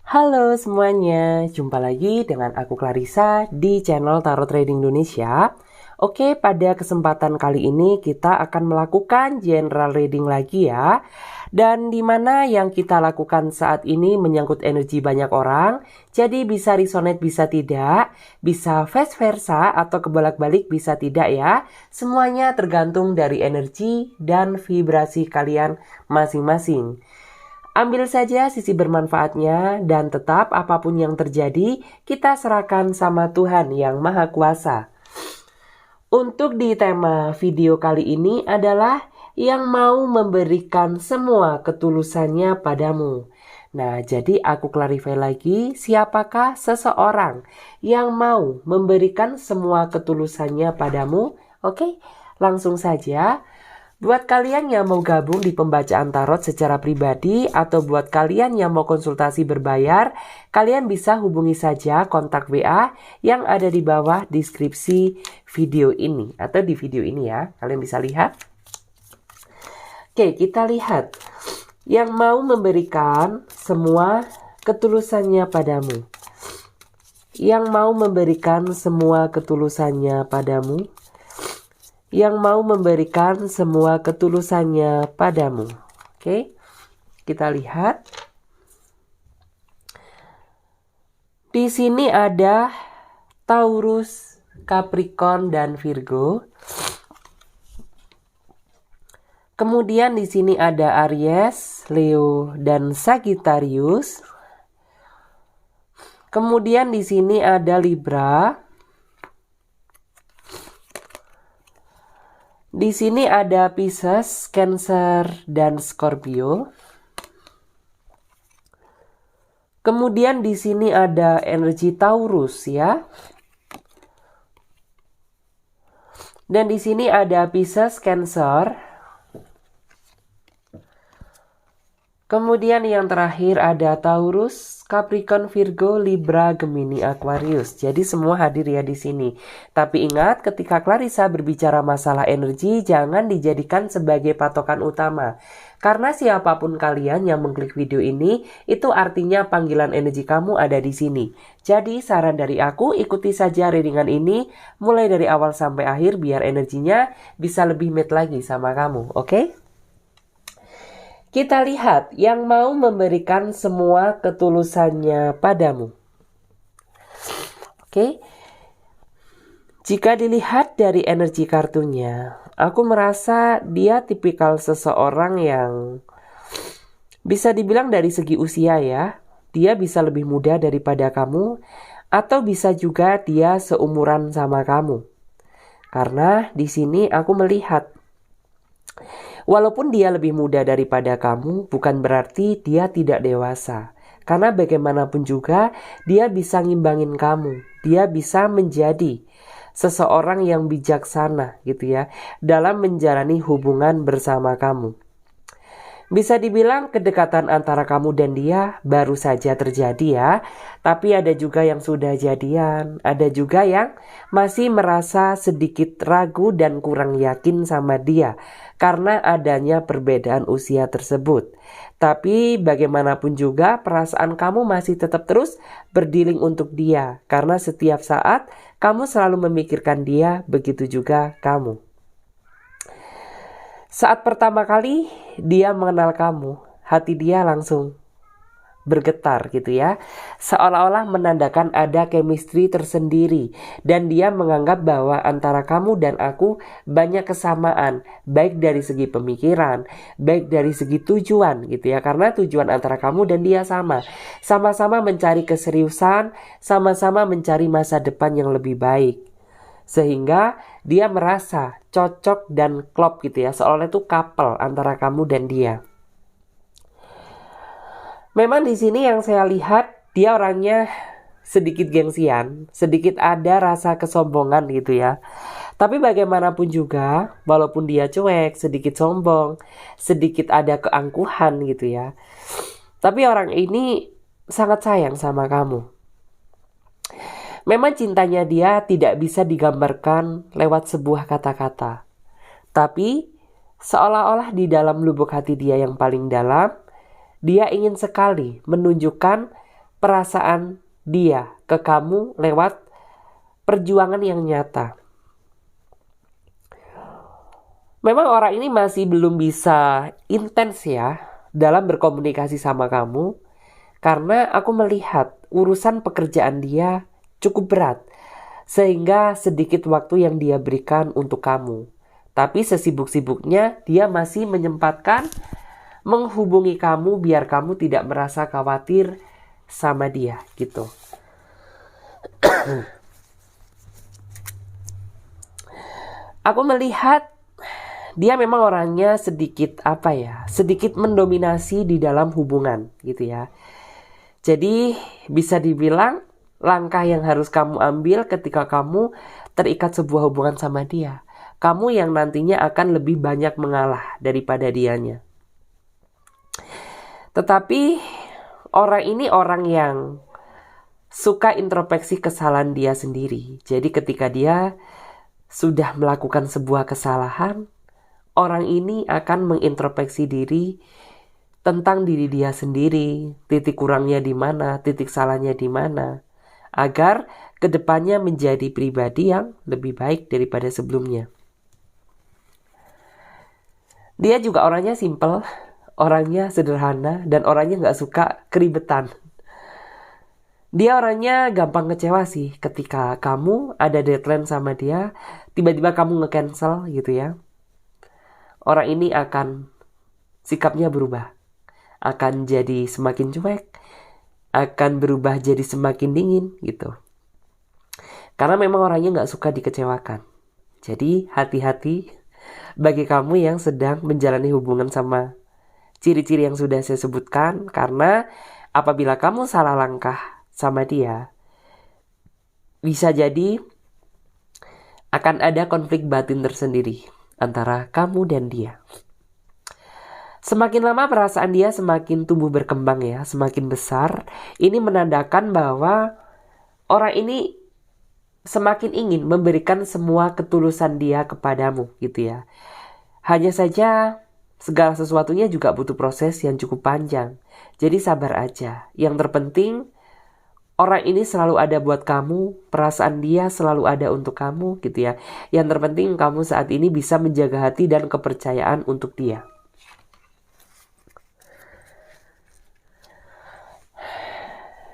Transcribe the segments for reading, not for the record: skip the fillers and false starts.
Halo semuanya, jumpa lagi dengan aku Clarissa di channel Tarot Trading Indonesia. Oke, pada kesempatan kali ini kita akan melakukan general reading lagi ya. Dan dimana yang kita lakukan saat ini menyangkut energi banyak orang, jadi bisa resonate bisa tidak, bisa vice versa atau kebolak-balik bisa tidak ya. Semuanya tergantung dari energi dan vibrasi kalian masing-masing. Ambil saja sisi bermanfaatnya dan tetap apapun yang terjadi, kita serahkan sama Tuhan yang Maha Kuasa. Untuk di tema video kali ini adalah yang mau memberikan semua ketulusannya padamu. Nah, jadi aku clarify lagi, siapakah seseorang yang mau memberikan semua ketulusannya padamu? Oke, langsung saja. Buat kalian yang mau gabung di pembacaan tarot secara pribadi atau buat kalian yang mau konsultasi berbayar, kalian bisa hubungi saja kontak WA yang ada di bawah deskripsi video ini atau di video ini ya. Kalian bisa lihat. Oke, kita lihat. Yang mau memberikan semua ketulusannya padamu. Yang mau memberikan semua ketulusannya padamu. Yang mau memberikan semua ketulusannya padamu. Oke, kita lihat. Di sini ada Taurus, Capricorn, dan Virgo. Kemudian di sini ada Aries, Leo, dan Sagittarius. Kemudian di sini ada Libra. Di sini ada Pisces, Cancer, dan Scorpio. Kemudian di sini ada energi Taurus ya. Dan di sini ada Pisces, Cancer. Kemudian yang terakhir ada Taurus, Capricorn, Virgo, Libra, Gemini, Aquarius. Jadi semua hadir ya di sini. Tapi ingat, ketika Clarissa berbicara masalah energi, jangan dijadikan sebagai patokan utama. Karena siapapun kalian yang mengklik video ini, itu artinya panggilan energi kamu ada di sini. Jadi saran dari aku, ikuti saja readingan ini mulai dari awal sampai akhir biar energinya bisa lebih match lagi sama kamu, oke? Kita lihat yang mau memberikan semua ketulusannya padamu. Oke. Jika dilihat dari energi kartunya, aku merasa dia tipikal seseorang yang bisa dibilang dari segi usia ya, dia bisa lebih muda daripada kamu atau bisa juga dia seumuran sama kamu. Karena di sini aku melihat walaupun dia lebih muda daripada kamu, bukan berarti dia tidak dewasa. Karena bagaimanapun juga, dia bisa ngimbangin kamu. Dia bisa menjadi seseorang yang bijaksana gitu ya, dalam menjalani hubungan bersama kamu. Bisa dibilang kedekatan antara kamu dan dia baru saja terjadi ya. Tapi ada juga yang sudah jadian. Ada juga yang masih merasa sedikit ragu dan kurang yakin sama dia karena adanya perbedaan usia tersebut. Tapi bagaimanapun juga perasaan kamu masih tetap terus berdiling untuk dia. Karena setiap saat kamu selalu memikirkan dia, begitu juga kamu. Saat pertama kali dia mengenal kamu, hati dia langsung bergetar gitu ya. Seolah-olah menandakan ada chemistry tersendiri. Dan dia menganggap bahwa antara kamu dan aku banyak kesamaan. Baik dari segi pemikiran, baik dari segi tujuan gitu ya. Karena tujuan antara kamu dan dia sama. Sama-sama mencari keseriusan, sama-sama mencari masa depan yang lebih baik. Sehingga dia merasa cocok dan klop gitu ya. Seolah itu couple antara kamu dan dia. Memang di sini yang saya lihat dia orangnya sedikit gengsian, sedikit ada rasa kesombongan gitu ya. Tapi bagaimanapun juga, walaupun dia cuek, sedikit sombong, sedikit ada keangkuhan gitu ya. Tapi orang ini sangat sayang sama kamu. Memang cintanya dia tidak bisa digambarkan lewat sebuah kata-kata. Tapi seolah-olah di dalam lubuk hati dia yang paling dalam, dia ingin sekali menunjukkan perasaan dia ke kamu lewat perjuangan yang nyata. Memang orang ini masih belum bisa intens ya dalam berkomunikasi sama kamu, karena aku melihat urusan pekerjaan dia cukup berat, sehingga sedikit waktu yang dia berikan untuk kamu. Tapi sesibuk-sibuknya dia masih menyempatkan menghubungi kamu biar kamu tidak merasa khawatir sama dia gitu. Aku melihat dia memang orangnya sedikit sedikit mendominasi di dalam hubungan gitu ya. Jadi bisa dibilang langkah yang harus kamu ambil ketika kamu terikat sebuah hubungan sama dia, kamu yang nantinya akan lebih banyak mengalah daripada dianya. Tetapi orang ini orang yang suka introspeksi kesalahan dia sendiri. Jadi ketika dia sudah melakukan sebuah kesalahan, orang ini akan mengintrospeksi diri tentang diri dia sendiri, titik kurangnya di mana, titik salahnya di mana, agar kedepannya menjadi pribadi yang lebih baik daripada sebelumnya. Dia juga orangnya simple, orangnya sederhana, dan orangnya gak suka keribetan. Dia orangnya gampang kecewa sih ketika kamu ada deadline sama dia, tiba-tiba kamu nge-cancel gitu ya. Orang ini akan sikapnya berubah, akan jadi semakin cuek, akan berubah jadi semakin dingin gitu. Karena memang orangnya gak suka dikecewakan. Jadi hati-hati bagi kamu yang sedang menjalani hubungan sama ciri-ciri yang sudah saya sebutkan. Karena apabila kamu salah langkah sama dia, bisa jadi akan ada konflik batin tersendiri antara kamu dan dia. Semakin lama perasaan dia semakin tumbuh berkembang ya, semakin besar. Ini menandakan bahwa orang ini semakin ingin memberikan semua ketulusan dia kepadamu gitu ya. Hanya saja segala sesuatunya juga butuh proses yang cukup panjang. Jadi sabar aja. Yang terpenting orang ini selalu ada buat kamu, perasaan dia selalu ada untuk kamu gitu ya. Yang terpenting kamu saat ini bisa menjaga hati dan kepercayaan untuk dia.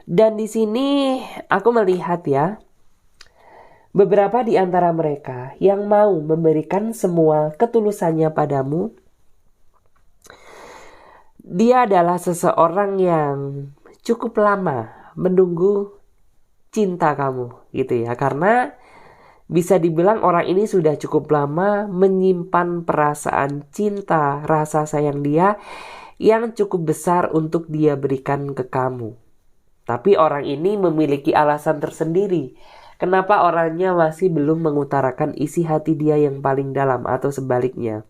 Dan di sini aku melihat ya, beberapa di antara mereka yang mau memberikan semua ketulusannya padamu, dia adalah seseorang yang cukup lama menunggu cinta kamu gitu ya. Karena bisa dibilang orang ini sudah cukup lama menyimpan perasaan cinta, rasa sayang dia yang cukup besar untuk dia berikan ke kamu. Tapi orang ini memiliki alasan tersendiri kenapa orangnya masih belum mengutarakan isi hati dia yang paling dalam atau sebaliknya.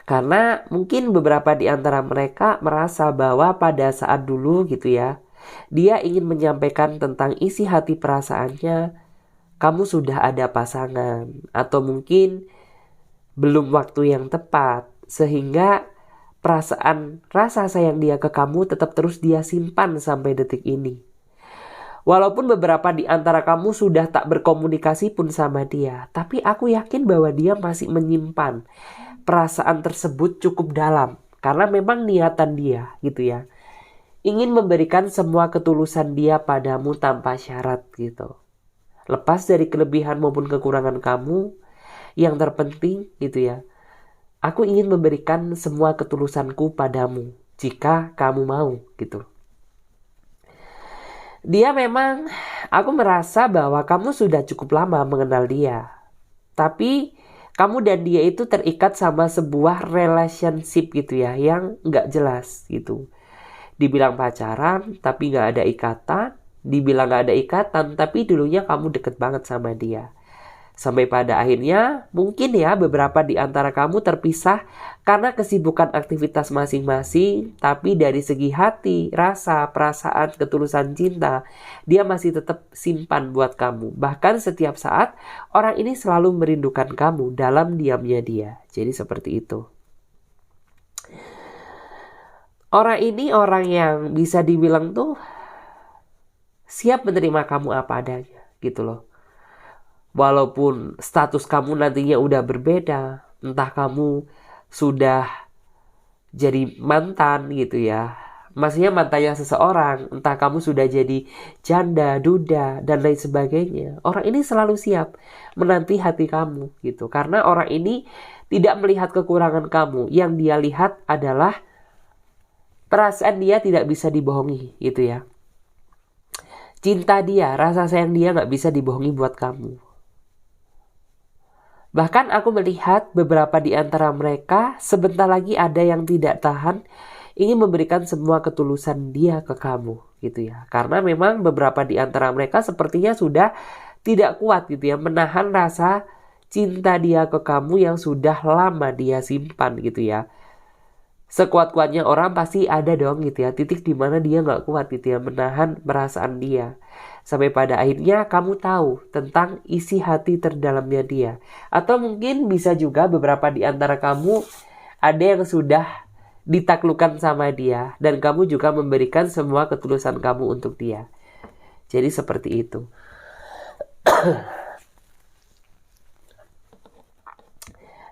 Karena mungkin beberapa di antara mereka merasa bahwa pada saat dulu gitu ya, dia ingin menyampaikan tentang isi hati perasaannya, kamu sudah ada pasangan, atau mungkin belum waktu yang tepat, sehingga perasaan rasa sayang dia ke kamu tetap terus dia simpan sampai detik ini. Walaupun beberapa di antara kamu sudah tak berkomunikasi pun sama dia, tapi aku yakin bahwa dia masih menyimpan perasaan tersebut cukup dalam. Karena memang niatan dia gitu ya, ingin memberikan semua ketulusan dia padamu tanpa syarat gitu. Lepas dari kelebihan maupun kekurangan kamu, yang terpenting gitu ya, aku ingin memberikan semua ketulusanku padamu jika kamu mau gitu. Dia memang, aku merasa bahwa kamu sudah cukup lama mengenal dia. Tapi kamu dan dia itu terikat sama sebuah relationship gitu ya, yang gak jelas gitu. Dibilang pacaran tapi gak ada ikatan, dibilang gak ada ikatan tapi dulunya kamu deket banget sama dia. Sampai pada akhirnya mungkin ya beberapa di antara kamu terpisah karena kesibukan aktivitas masing-masing. Tapi dari segi hati, rasa, perasaan, ketulusan cinta, dia masih tetap simpan buat kamu. Bahkan setiap saat orang ini selalu merindukan kamu dalam diamnya dia. Jadi seperti itu. Orang ini orang yang bisa dibilang tuh siap menerima kamu apa adanya gitu loh. Walaupun status kamu nantinya udah berbeda, entah kamu sudah jadi mantan gitu ya, maksudnya mantannya seseorang, entah kamu sudah jadi janda, duda, dan lain sebagainya, orang ini selalu siap menanti hati kamu gitu. Karena orang ini tidak melihat kekurangan kamu, yang dia lihat adalah perasaan dia tidak bisa dibohongi gitu ya. Cinta dia, rasa sayang dia gak bisa dibohongi buat kamu. Bahkan aku melihat beberapa di antara mereka sebentar lagi ada yang tidak tahan ingin memberikan semua ketulusan dia ke kamu gitu ya. Karena memang beberapa di antara mereka sepertinya sudah tidak kuat gitu ya menahan rasa cinta dia ke kamu yang sudah lama dia simpan gitu ya. Sekuat-kuatnya orang pasti ada dong gitu ya titik di mana dia gak kuat gitu ya menahan perasaan dia. Sampai pada akhirnya kamu tahu tentang isi hati terdalamnya dia. Atau mungkin bisa juga beberapa di antara kamu ada yang sudah ditaklukkan sama dia. Dan kamu juga memberikan semua ketulusan kamu untuk dia. Jadi seperti itu.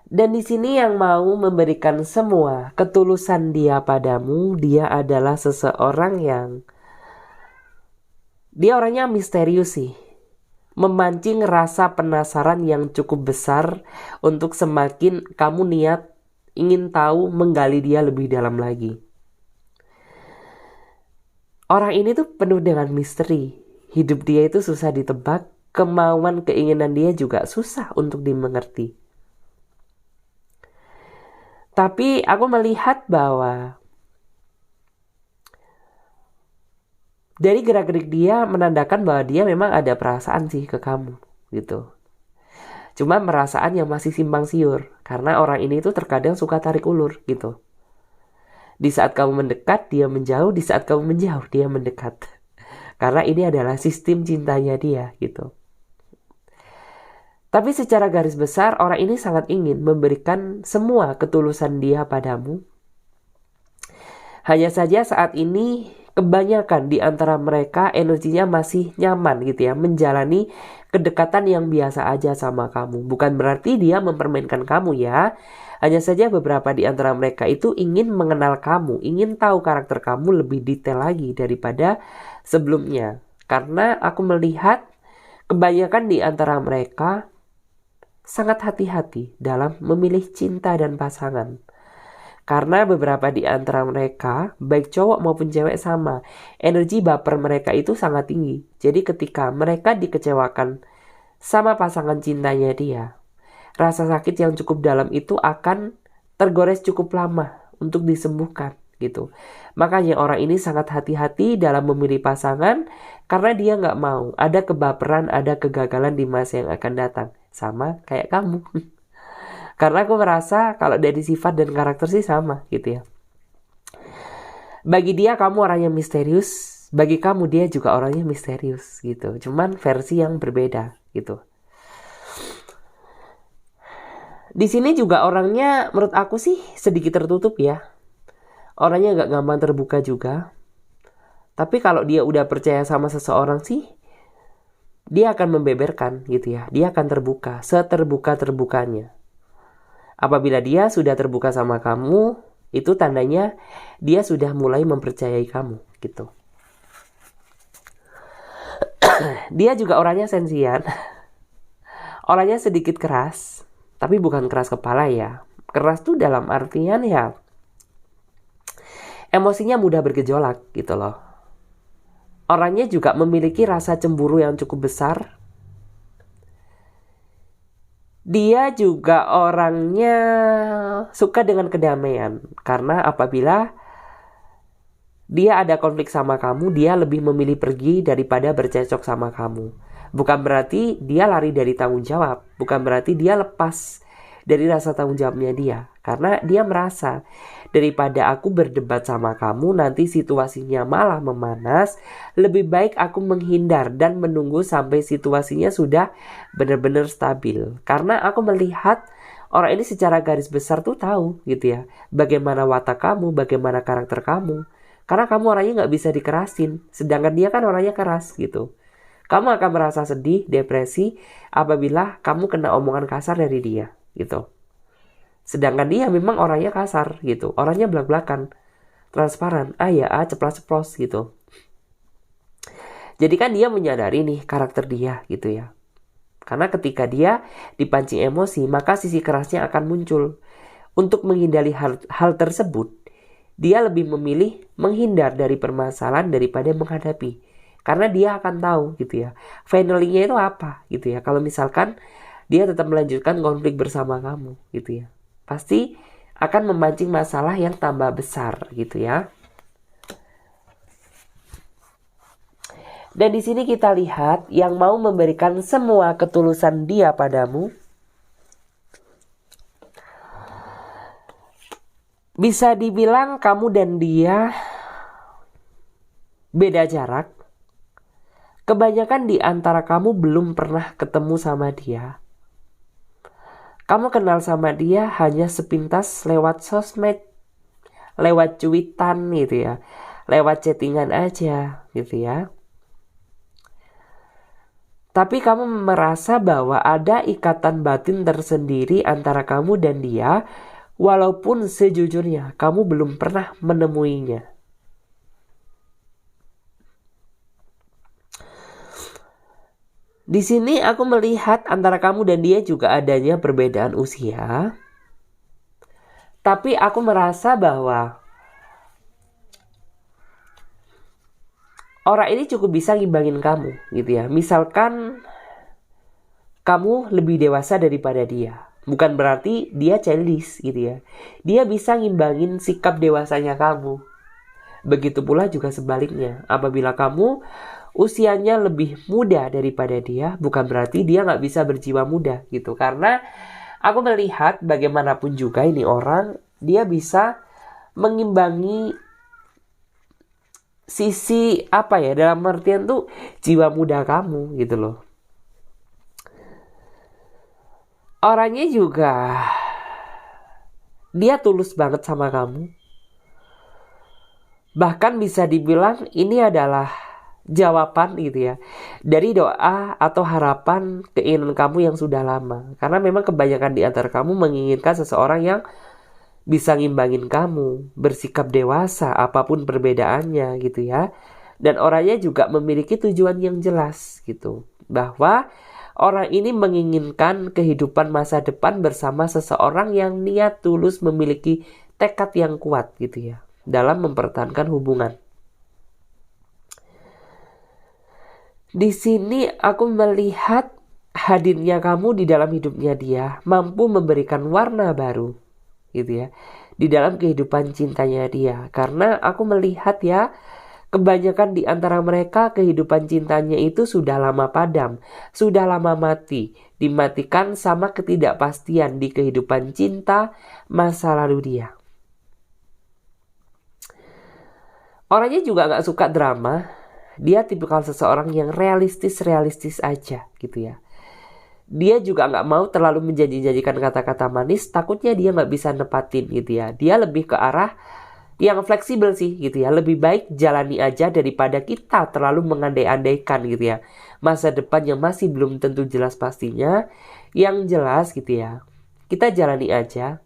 Dan di sini yang mau memberikan semua ketulusan dia padamu, dia adalah seseorang yang dia orangnya misterius sih. Memancing rasa penasaran yang cukup besar untuk semakin kamu niat ingin tahu menggali dia lebih dalam lagi. Orang ini tuh penuh dengan misteri. Hidup dia itu susah ditebak, kemauan keinginan dia juga susah untuk dimengerti. Tapi aku melihat bahwa dari gerak-gerik dia menandakan bahwa dia memang ada perasaan sih ke kamu gitu. Cuma perasaan yang masih simpang siur. Karena orang ini tuh terkadang suka tarik ulur gitu. Di saat kamu mendekat dia menjauh, di saat kamu menjauh dia mendekat. Karena ini adalah sistem cintanya dia gitu. Tapi secara garis besar orang ini sangat ingin memberikan semua ketulusan dia padamu. Hanya saja saat ini kebanyakan di antara mereka energinya masih nyaman gitu ya, menjalani kedekatan yang biasa aja sama kamu. Bukan berarti dia mempermainkan kamu ya. Hanya saja beberapa di antara mereka itu ingin mengenal kamu, ingin tahu karakter kamu lebih detail lagi daripada sebelumnya. Karena aku melihat kebanyakan di antara mereka sangat hati-hati dalam memilih cinta dan pasangan. Karena beberapa di antara mereka, baik cowok maupun cewek sama, energi baper mereka itu sangat tinggi. Jadi ketika mereka dikecewakan sama pasangan cintanya dia, rasa sakit yang cukup dalam itu akan tergores cukup lama untuk disembuhkan gitu. Makanya orang ini sangat hati-hati dalam memilih pasangan karena dia nggak mau ada kebaperan, ada kegagalan di masa yang akan datang. Sama kayak kamu. Karena aku merasa kalau dari sifat dan karakter sih sama gitu ya. Bagi dia kamu orang yang misterius, bagi kamu dia juga orangnya misterius gitu. Cuman versi yang berbeda gitu. Di sini juga orangnya menurut aku sih sedikit tertutup ya. Orangnya gak gampang terbuka juga. Tapi kalau dia udah percaya sama seseorang sih, dia akan membeberkan gitu ya. Dia akan terbuka, seterbuka-terbukanya. Apabila dia sudah terbuka sama kamu, itu tandanya dia sudah mulai mempercayai kamu gitu. Dia juga orangnya sensian. Orangnya sedikit keras, tapi bukan keras kepala ya. Keras tuh dalam artian ya emosinya mudah bergejolak gitu loh. Orangnya juga memiliki rasa cemburu yang cukup besar. Dia juga orangnya suka dengan kedamaian. Karena apabila dia ada konflik sama kamu, dia lebih memilih pergi daripada bercekcok sama kamu. Bukan berarti dia lari dari tanggung jawab. Bukan berarti dia lepas dari rasa tanggung jawabnya dia. Karena dia merasa daripada aku berdebat sama kamu nanti situasinya malah memanas, lebih baik aku menghindar dan menunggu sampai situasinya sudah benar-benar stabil. Karena aku melihat orang ini secara garis besar tuh tahu gitu ya, bagaimana watak kamu, bagaimana karakter kamu. Karena kamu orangnya nggak bisa dikerasin, sedangkan dia kan orangnya keras gitu. Kamu akan merasa sedih, depresi apabila kamu kena omongan kasar dari dia gitu. Sedangkan dia memang orangnya kasar gitu, orangnya belak-belakan, transparan, ya ceplas-ceplos gitu. Jadi kan dia menyadari nih karakter dia gitu ya. Karena ketika dia dipancing emosi, maka sisi kerasnya akan muncul. Untuk menghindari hal tersebut, dia lebih memilih menghindar dari permasalahan daripada menghadapi. Karena dia akan tahu gitu ya, finally-nya itu apa gitu ya. Kalau misalkan dia tetap melanjutkan konflik bersama kamu gitu ya, pasti akan memancing masalah yang tambah besar gitu ya. Dan di sini kita lihat yang mau memberikan semua ketulusan dia padamu. Bisa dibilang kamu dan dia beda jarak. Kebanyakan di antara kamu belum pernah ketemu sama dia. Kamu kenal sama dia hanya sepintas lewat sosmed, lewat cuitan gitu ya, lewat chattingan aja gitu ya. Tapi kamu merasa bahwa ada ikatan batin tersendiri antara kamu dan dia, walaupun sejujurnya kamu belum pernah menemuinya. Di sini aku melihat antara kamu dan dia juga adanya perbedaan usia. Tapi aku merasa bahwa orang ini cukup bisa ngimbangin kamu gitu ya. Misalkan kamu lebih dewasa daripada dia, bukan berarti dia childish gitu ya. Dia bisa ngimbangin sikap dewasanya kamu. Begitu pula juga sebaliknya. Apabila kamu usianya lebih muda daripada dia, bukan berarti dia gak bisa berjiwa muda gitu. Karena aku melihat bagaimanapun juga ini orang, dia bisa mengimbangi sisi dalam artian tuh jiwa muda kamu gitu loh. Orangnya juga dia tulus banget sama kamu. Bahkan bisa dibilang ini adalah jawaban gitu ya dari doa atau harapan keinginan kamu yang sudah lama. Karena memang kebanyakan di antara kamu menginginkan seseorang yang bisa ngimbangin kamu, bersikap dewasa apapun perbedaannya gitu ya. Dan orangnya juga memiliki tujuan yang jelas gitu, bahwa orang ini menginginkan kehidupan masa depan bersama seseorang yang niat tulus memiliki tekad yang kuat gitu ya dalam mempertahankan hubungan. Di sini aku melihat hadirnya kamu di dalam hidupnya dia mampu memberikan warna baru gitu ya di dalam kehidupan cintanya dia. Karena aku melihat ya, kebanyakan di antara mereka kehidupan cintanya itu sudah lama padam, sudah lama mati, dimatikan sama ketidakpastian di kehidupan cinta masa lalu dia. Orangnya juga gak suka drama. Dia tipikal seseorang yang realistis aja gitu ya. Dia juga gak mau terlalu menjanjikan kata-kata manis, takutnya dia gak bisa nepatin gitu ya. Dia lebih ke arah yang fleksibel sih gitu ya. Lebih baik jalani aja daripada kita terlalu mengandai-andaikan gitu ya. Masa depan yang masih belum tentu jelas pastinya. Yang jelas gitu ya, kita jalani aja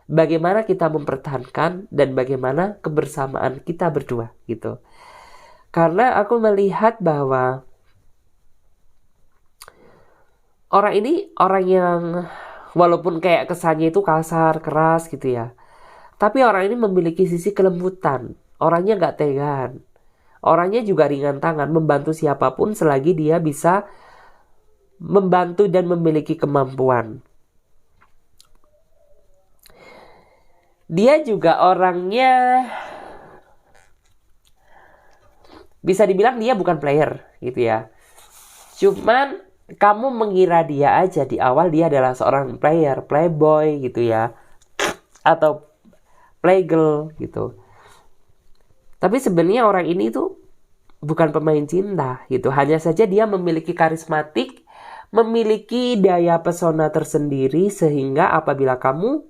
bagaimana kita mempertahankan dan bagaimana kebersamaan kita berdua gitu. Karena aku melihat bahwa orang ini orang yang walaupun kayak kesannya itu kasar, keras gitu ya, tapi orang ini memiliki sisi kelembutan. Orangnya gak tegan. Orangnya juga ringan tangan, membantu siapapun selagi dia bisa membantu dan memiliki kemampuan. Dia juga orangnya bisa dibilang dia bukan player gitu ya. Cuman kamu mengira dia aja di awal dia adalah seorang player, playboy gitu ya, atau playgirl gitu. Tapi sebenarnya orang ini tuh bukan pemain cinta gitu. Hanya saja dia memiliki karismatik, memiliki daya pesona tersendiri, sehingga apabila kamu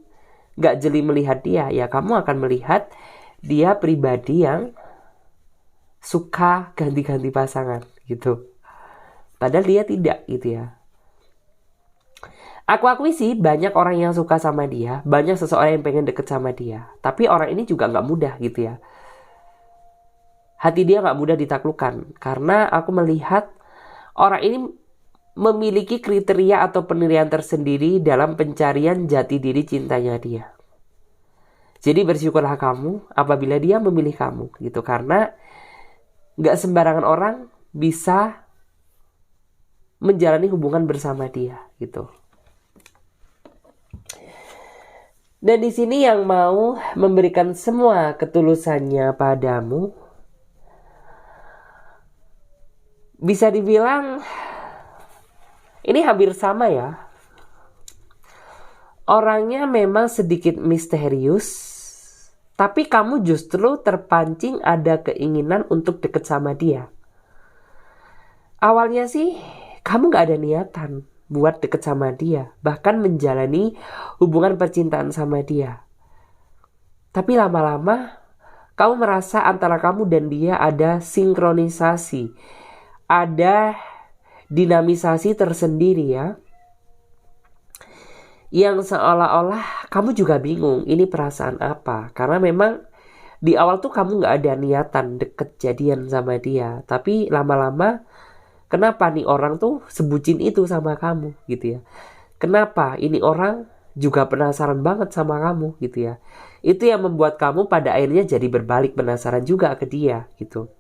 gak jeli melihat dia, ya kamu akan melihat dia pribadi yang suka ganti-ganti pasangan gitu. Padahal dia tidak gitu ya. Aku akui sih banyak orang yang suka sama dia, banyak seseorang yang pengen deket sama dia. Tapi orang ini juga gak mudah gitu ya. Hati dia gak mudah ditaklukkan. Karena aku melihat orang ini memiliki kriteria atau penilaian tersendiri dalam pencarian jati diri cintanya dia. Jadi bersyukurlah kamu apabila dia memilih kamu gitu. Karena gak sembarangan orang bisa menjalani hubungan bersama dia gitu. Dan di sini yang mau memberikan semua ketulusannya padamu, bisa dibilang ini hampir sama ya. Orangnya memang sedikit misterius, tapi kamu justru terpancing ada keinginan untuk deket sama dia. Awalnya sih kamu gak ada niatan buat deket sama dia, bahkan menjalani hubungan percintaan sama dia. Tapi lama-lama kamu merasa antara kamu dan dia ada sinkronisasi, ada dinamisasi tersendiri ya. Yang seolah-olah kamu juga bingung ini perasaan apa. Karena memang di awal tuh kamu gak ada niatan deket jadian sama dia. Tapi lama-lama kenapa nih orang tuh sebutin itu sama kamu gitu ya. Kenapa ini orang juga penasaran banget sama kamu gitu ya. Itu yang membuat kamu pada akhirnya jadi berbalik penasaran juga ke dia gitu.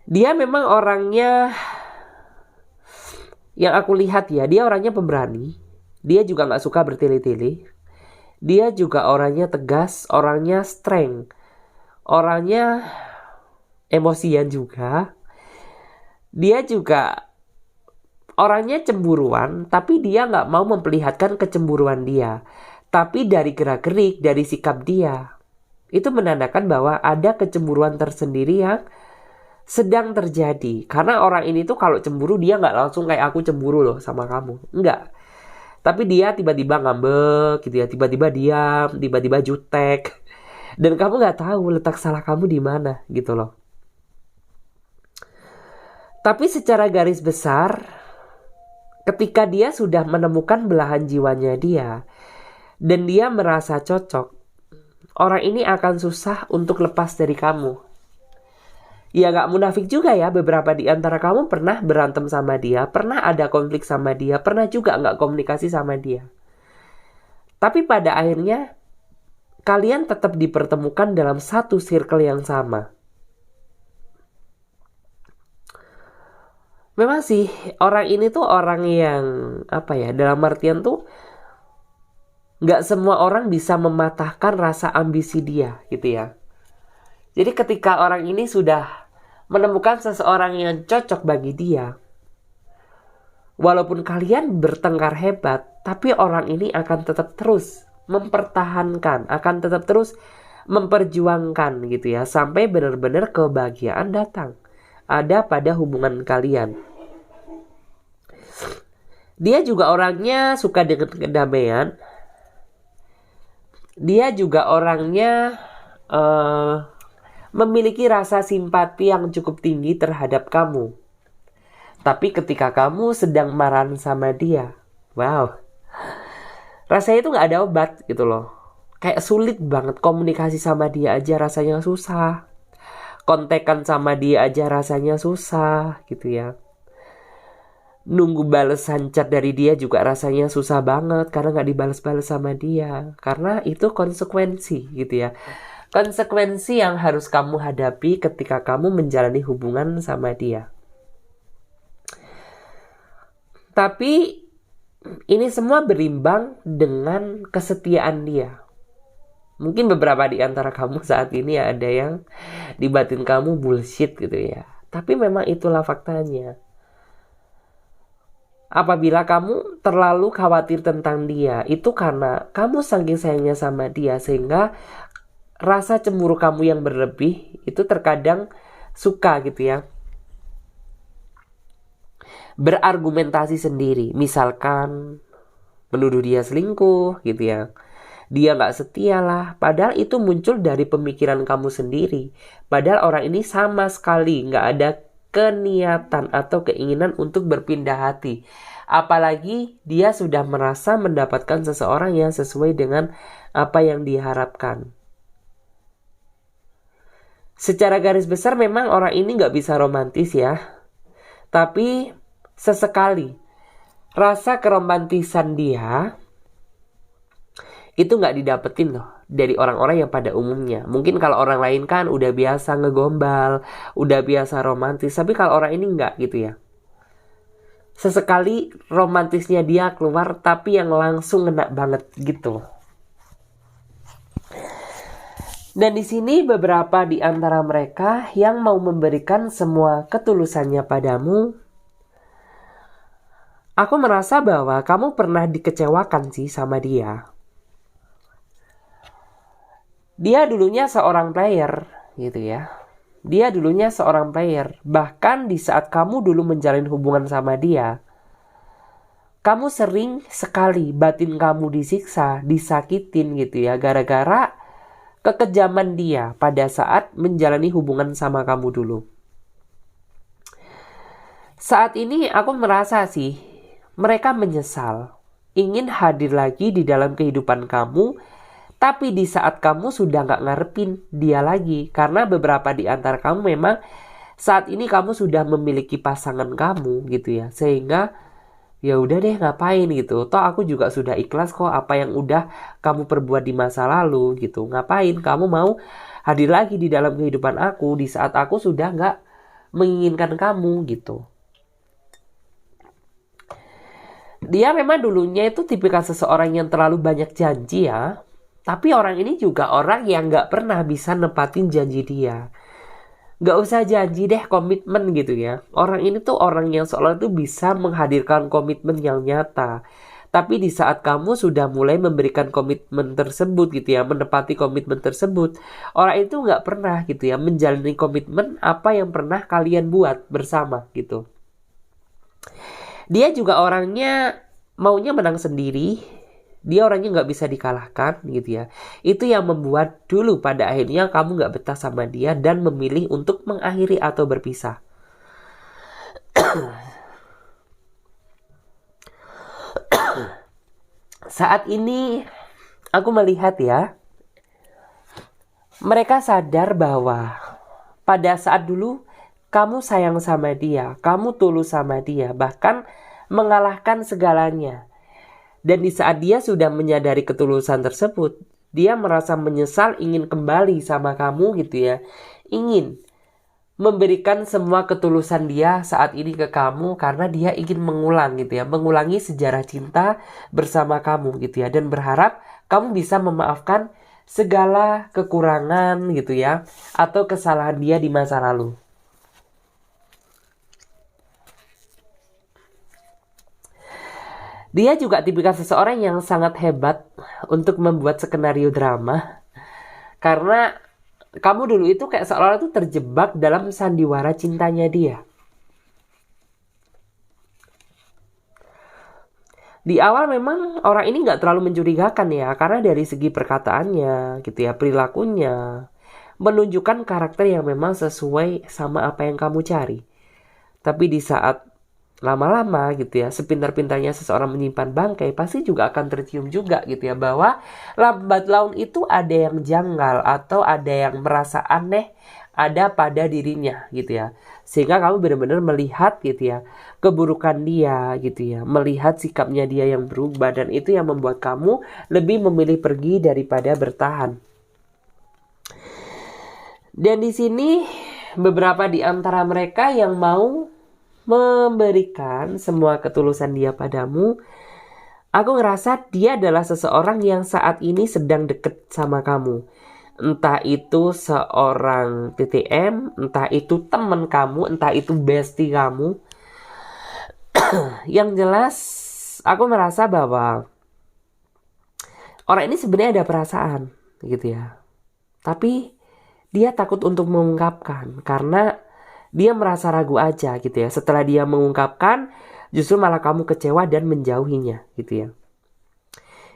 Dia memang orangnya, yang aku lihat ya, dia orangnya pemberani. Dia juga gak suka bertele-tele. Dia juga orangnya tegas, orangnya strength. Orangnya emosian juga. Dia juga orangnya cemburuan, tapi dia gak mau memperlihatkan kecemburuan dia. Tapi dari gerak-gerik, dari sikap dia, itu menandakan bahwa ada kecemburuan tersendiri yang sedang terjadi. Karena orang ini tuh kalau cemburu dia gak langsung kayak aku cemburu loh sama kamu. Enggak. Tapi dia tiba-tiba ngambek gitu ya, tiba-tiba diam, tiba-tiba jutek. Dan kamu gak tahu letak salah kamu di mana gitu loh. Tapi secara garis besar, ketika dia sudah menemukan belahan jiwanya dia, dan dia merasa cocok, orang ini akan susah untuk lepas dari kamu. Ya gak munafik juga ya, beberapa di antara kamu pernah berantem sama dia, pernah ada konflik sama dia, pernah juga gak komunikasi sama dia. Tapi pada akhirnya, kalian tetap dipertemukan dalam satu circle yang sama. Memang sih orang ini tuh orang yang dalam artian tuh gak semua orang bisa mematahkan rasa ambisi dia gitu ya. Jadi ketika orang ini sudah menemukan seseorang yang cocok bagi dia, walaupun kalian bertengkar hebat, tapi orang ini akan tetap terus mempertahankan, akan tetap terus memperjuangkan gitu ya, sampai benar-benar kebahagiaan datang ada pada hubungan kalian. Dia juga orangnya suka dengan kedamaian. Dia juga orangnya memiliki rasa simpati yang cukup tinggi terhadap kamu. Tapi ketika kamu sedang marah sama dia, wow, rasanya itu gak ada obat gitu loh. Kayak sulit banget komunikasi sama dia aja rasanya susah. Kontekan sama dia aja rasanya susah gitu ya. Nunggu balesan chat dari dia juga rasanya susah banget karena gak dibales-bales sama dia. Karena itu konsekuensi gitu ya. Konsekuensi yang harus kamu hadapi ketika kamu menjalani hubungan sama dia. Tapi ini semua berimbang dengan kesetiaan dia. Mungkin beberapa di antara kamu saat ini ada yang di batin kamu bullshit gitu ya. Tapi memang itulah faktanya. Apabila kamu terlalu khawatir tentang dia, itu karena kamu saking sayangnya sama dia, sehingga rasa cemburu kamu yang berlebih itu terkadang suka gitu ya berargumentasi sendiri. Misalkan menuduh dia selingkuh gitu ya, dia nggak setia lah. Padahal itu muncul dari pemikiran kamu sendiri. Padahal orang ini sama sekali nggak ada keniatan atau keinginan untuk berpindah hati. Apalagi dia sudah merasa mendapatkan seseorang yang sesuai dengan apa yang diharapkan. Secara garis besar memang orang ini nggak bisa romantis ya. Tapi sesekali rasa keromantisan dia itu nggak didapetin loh dari orang-orang yang pada umumnya. Mungkin kalau orang lain kan udah biasa ngegombal, udah biasa romantis. Tapi kalau orang ini nggak gitu ya. Sesekali romantisnya dia keluar tapi yang langsung ngena banget gitu. Dan di sini beberapa di antara mereka yang mau memberikan semua ketulusannya padamu. Aku merasa bahwa kamu pernah dikecewakan sih sama dia. Dia dulunya seorang player gitu ya. Dia dulunya seorang player. Bahkan di saat kamu dulu menjalin hubungan sama dia, kamu sering sekali batin kamu disiksa, disakitin gitu ya. Gara-gara kekejaman dia pada saat menjalani hubungan sama kamu dulu. Saat ini aku merasa sih mereka menyesal, ingin hadir lagi di dalam kehidupan kamu, tapi di saat kamu sudah gak ngarepin dia lagi. Karena beberapa di antara kamu memang saat ini kamu sudah memiliki pasangan kamu gitu ya. Sehingga ya udah deh ngapain gitu. Toh aku juga sudah ikhlas kok apa yang udah kamu perbuat di masa lalu gitu. Ngapain kamu mau hadir lagi di dalam kehidupan aku di saat aku sudah gak menginginkan kamu gitu. Dia memang dulunya itu tipikal seseorang yang terlalu banyak janji ya. Tapi orang ini juga orang yang gak pernah bisa nepatin janji dia. Gak usah janji deh, komitmen gitu ya. Orang ini tuh orang yang seolah itu bisa menghadirkan komitmen yang nyata. Tapi di saat kamu sudah mulai memberikan komitmen tersebut gitu ya, menepati komitmen tersebut, orang itu gak pernah gitu ya menjalani komitmen apa yang pernah kalian buat bersama gitu. Dia juga orangnya maunya menang sendiri. Dia orangnya gak bisa dikalahkan gitu ya. Itu yang membuat dulu pada akhirnya kamu gak betah sama dia dan memilih untuk mengakhiri atau berpisah. Saat ini aku melihat ya, mereka sadar bahwa pada saat dulu kamu sayang sama dia, kamu tulus sama dia, bahkan mengalahkan segalanya. Dan di saat dia sudah menyadari ketulusan tersebut, dia merasa menyesal ingin kembali sama kamu gitu ya. Ingin memberikan semua ketulusan dia saat ini ke kamu karena dia ingin mengulang gitu ya. Mengulangi sejarah cinta bersama kamu gitu ya. Dan berharap kamu bisa memaafkan segala kekurangan gitu ya. Atau kesalahan dia di masa lalu. Dia juga tipikal seseorang yang sangat hebat untuk membuat skenario drama. Karena kamu dulu itu kayak seolah-olah itu terjebak dalam sandiwara cintanya dia. Di awal memang orang ini gak terlalu mencurigakan ya. Karena dari segi perkataannya gitu ya, perilakunya menunjukkan karakter yang memang sesuai sama apa yang kamu cari. Tapi di saat lama-lama gitu ya, sepintar-pintarnya seseorang menyimpan bangkai, pasti juga akan tercium juga gitu ya, bahwa lambat laun itu ada yang janggal atau ada yang merasa aneh ada pada dirinya gitu ya. Sehingga kamu benar-benar melihat gitu ya keburukan dia gitu ya, melihat sikapnya dia yang berubah, dan itu yang membuat kamu lebih memilih pergi daripada bertahan. Dan di sini beberapa di antara mereka yang mau memberikan semua ketulusan dia padamu, aku ngerasa dia adalah seseorang yang saat ini sedang deket sama kamu. Entah itu seorang TTM, entah itu teman kamu, entah itu bestie kamu. Yang jelas aku merasa bahwa orang ini sebenarnya ada perasaan gitu ya. Tapi dia takut untuk mengungkapkan karena dia merasa ragu aja gitu ya. Setelah dia mengungkapkan, justru malah kamu kecewa dan menjauhinya gitu ya.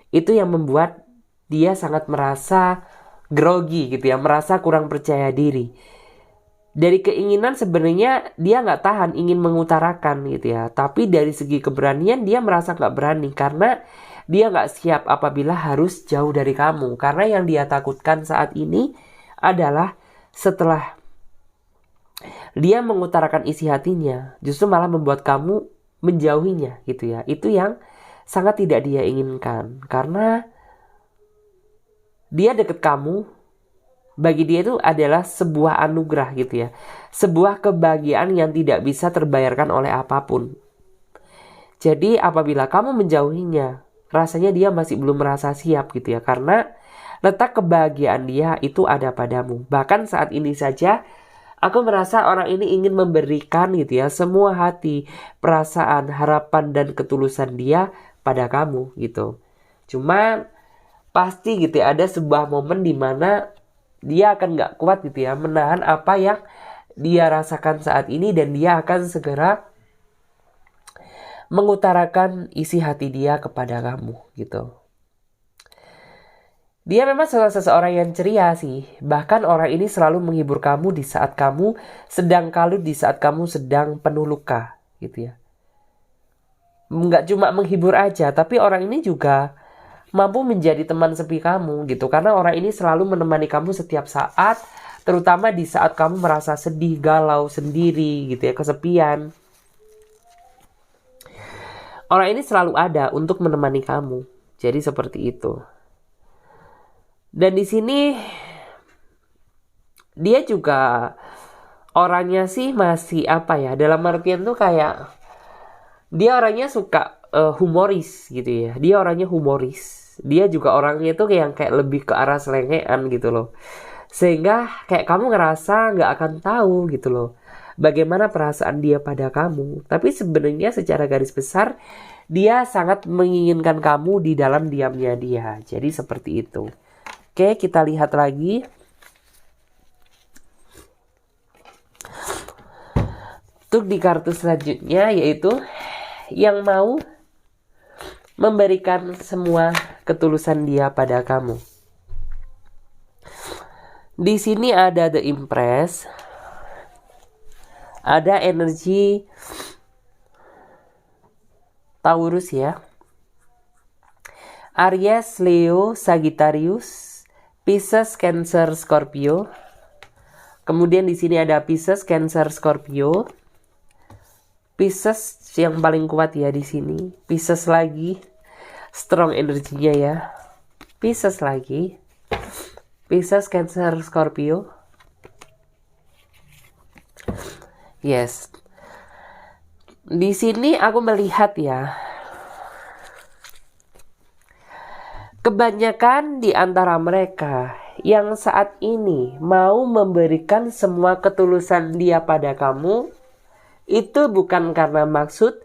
Itu yang membuat dia sangat merasa grogi gitu ya, merasa kurang percaya diri. Dari keinginan sebenarnya dia nggak tahan ingin mengutarakan gitu ya, tapi dari segi keberanian dia merasa nggak berani karena dia nggak siap apabila harus jauh dari kamu. Karena yang dia takutkan saat ini adalah setelah dia mengutarakan isi hatinya, justru malah membuat kamu menjauhinya gitu ya. Itu yang sangat tidak dia inginkan. Karena dia deket kamu, bagi dia itu adalah sebuah anugerah gitu ya. Sebuah kebahagiaan yang tidak bisa terbayarkan oleh apapun. Jadi apabila kamu menjauhinya, rasanya dia masih belum merasa siap gitu ya. Karena letak kebahagiaan dia itu ada padamu. Bahkan saat ini saja aku merasa orang ini ingin memberikan gitu ya semua hati, perasaan, harapan dan ketulusan dia pada kamu gitu. Cuma pasti gitu ya ada sebuah momen di mana dia akan gak kuat gitu ya menahan apa yang dia rasakan saat ini dan dia akan segera mengutarakan isi hati dia kepada kamu gitu. Dia memang seseorang yang ceria sih. Bahkan orang ini selalu menghibur kamu di saat kamu sedang kalut, di saat kamu sedang penuh luka gitu ya. Nggak cuma menghibur aja, tapi orang ini juga mampu menjadi teman sepi kamu gitu. Karena orang ini selalu menemani kamu setiap saat, terutama di saat kamu merasa sedih, galau, sendiri gitu ya, kesepian. Orang ini selalu ada untuk menemani kamu. Jadi seperti itu. Dan di sini dia juga orangnya sih masih apa ya, dalam artian tuh kayak dia orangnya suka humoris gitu ya. Dia orangnya humoris. Dia juga orangnya tuh kayak lebih ke arah selengean gitu loh. Sehingga kayak kamu ngerasa gak akan tahu gitu loh bagaimana perasaan dia pada kamu. Tapi sebenarnya secara garis besar dia sangat menginginkan kamu di dalam diamnya dia. Jadi seperti itu. Oke, kita lihat lagi. Untuk di kartu selanjutnya yaitu yang mau memberikan semua ketulusan dia pada kamu. Di sini ada The Empress. Ada energi Taurus ya. Aries, Leo, Sagittarius, Pisces, Cancer, Scorpio. Kemudian di sini ada Pisces, Cancer, Scorpio. Pisces yang paling kuat ya di sini. Pisces lagi, strong energinya ya. Pisces lagi. Pisces, Cancer, Scorpio. Yes. Di sini aku melihat ya, kebanyakan di antara mereka yang saat ini mau memberikan semua ketulusan dia pada kamu, itu bukan karena maksud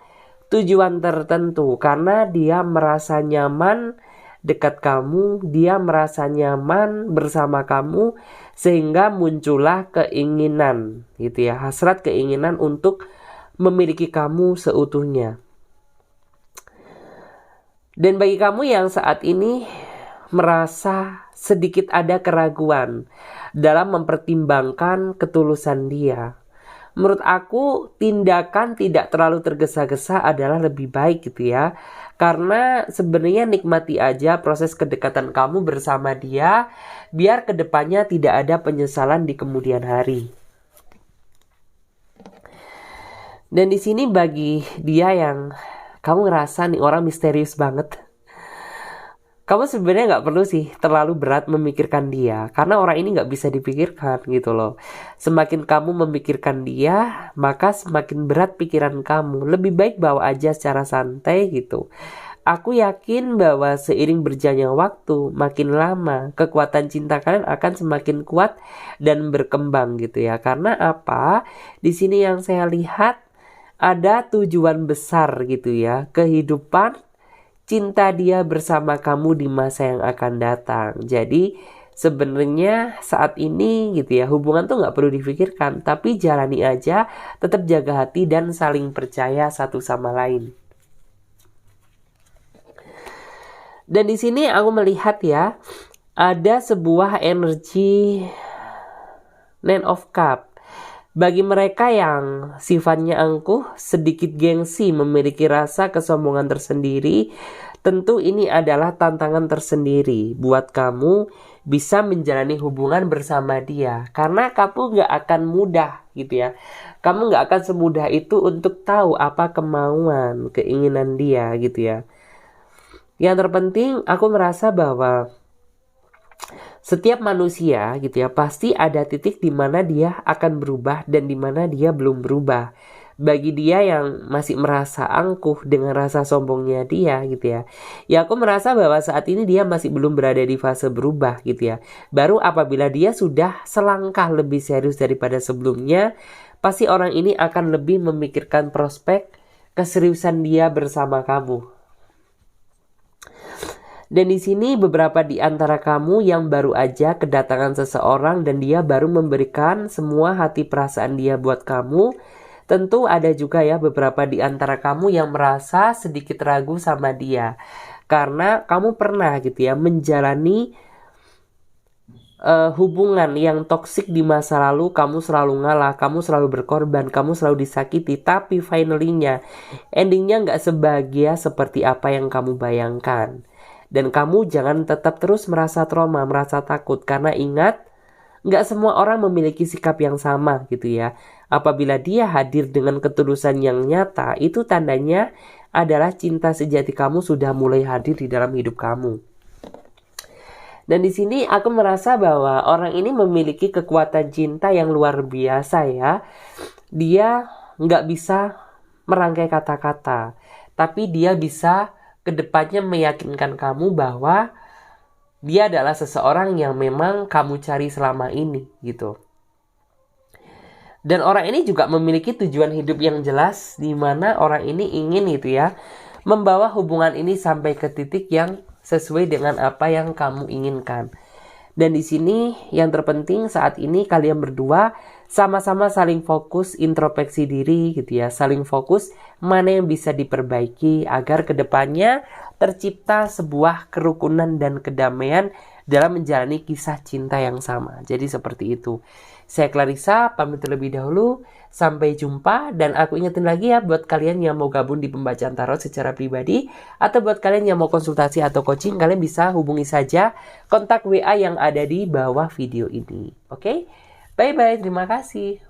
tujuan tertentu, karena dia merasa nyaman dekat kamu, dia merasa nyaman bersama kamu, sehingga muncullah keinginan gitu ya, hasrat keinginan untuk memiliki kamu seutuhnya. Dan bagi kamu yang saat ini merasa sedikit ada keraguan dalam mempertimbangkan ketulusan dia, menurut aku tindakan tidak terlalu tergesa-gesa adalah lebih baik gitu ya. Karena sebenarnya nikmati aja proses kedekatan kamu bersama dia, biar kedepannya tidak ada penyesalan di kemudian hari. Dan di sini bagi dia yang kamu ngerasa nih orang misterius banget, kamu sebenarnya nggak perlu sih terlalu berat memikirkan dia, karena orang ini nggak bisa dipikirkan gitu loh. Semakin kamu memikirkan dia, maka semakin berat pikiran kamu. Lebih baik bawa aja secara santai gitu. Aku yakin bahwa seiring berjalannya waktu, makin lama kekuatan cinta kalian akan semakin kuat dan berkembang gitu ya. Karena apa? Di sini yang saya lihat ada tujuan besar gitu ya, kehidupan cinta dia bersama kamu di masa yang akan datang. Jadi sebenarnya saat ini gitu ya, hubungan tuh gak perlu difikirkan, tapi jalani aja, tetap jaga hati dan saling percaya satu sama lain. Dan di sini aku melihat ya, ada sebuah energi Nine of Cup. Bagi mereka yang sifatnya angkuh, sedikit gengsi, memiliki rasa kesombongan tersendiri, tentu ini adalah tantangan tersendiri buat kamu bisa menjalani hubungan bersama dia. Karena kamu gak akan mudah gitu ya. Kamu gak akan semudah itu untuk tahu apa kemauan, keinginan dia gitu ya. Yang terpenting aku merasa bahwa setiap manusia gitu ya pasti ada titik di mana dia akan berubah dan di mana dia belum berubah. Bagi dia yang masih merasa angkuh dengan rasa sombongnya dia gitu ya. Ya aku merasa bahwa saat ini dia masih belum berada di fase berubah gitu ya. Baru apabila dia sudah selangkah lebih serius daripada sebelumnya, pasti orang ini akan lebih memikirkan prospek keseriusan dia bersama kamu. Dan di sini beberapa di antara kamu yang baru aja kedatangan seseorang dan dia baru memberikan semua hati perasaan dia buat kamu. Tentu ada juga ya beberapa di antara kamu yang merasa sedikit ragu sama dia. Karena kamu pernah gitu ya menjalani hubungan yang toksik di masa lalu. Kamu selalu ngalah, kamu selalu berkorban, kamu selalu disakiti. Tapi finally-nya, endingnya gak sebahagia seperti apa yang kamu bayangkan. Dan kamu jangan tetap terus merasa trauma, merasa takut. Karena ingat, gak semua orang memiliki sikap yang sama gitu ya. Apabila dia hadir dengan ketulusan yang nyata, itu tandanya adalah cinta sejati kamu sudah mulai hadir di dalam hidup kamu. Dan di sini aku merasa bahwa orang ini memiliki kekuatan cinta yang luar biasa ya. Dia gak bisa merangkai kata-kata, tapi dia bisa kedepannya meyakinkan kamu bahwa dia adalah seseorang yang memang kamu cari selama ini gitu. Dan orang ini juga memiliki tujuan hidup yang jelas, di mana orang ini ingin gitu ya membawa hubungan ini sampai ke titik yang sesuai dengan apa yang kamu inginkan. Dan di sini yang terpenting saat ini kalian berdua sama-sama saling fokus introspeksi diri gitu ya. Saling fokus mana yang bisa diperbaiki agar kedepannya tercipta sebuah kerukunan dan kedamaian dalam menjalani kisah cinta yang sama. Jadi seperti itu. Saya Clarissa pamit terlebih dahulu. Sampai jumpa, dan aku ingetin lagi ya buat kalian yang mau gabung di pembacaan tarot secara pribadi atau buat kalian yang mau konsultasi atau coaching, kalian bisa hubungi saja kontak WA yang ada di bawah video ini. Oke? Bye-bye, terima kasih.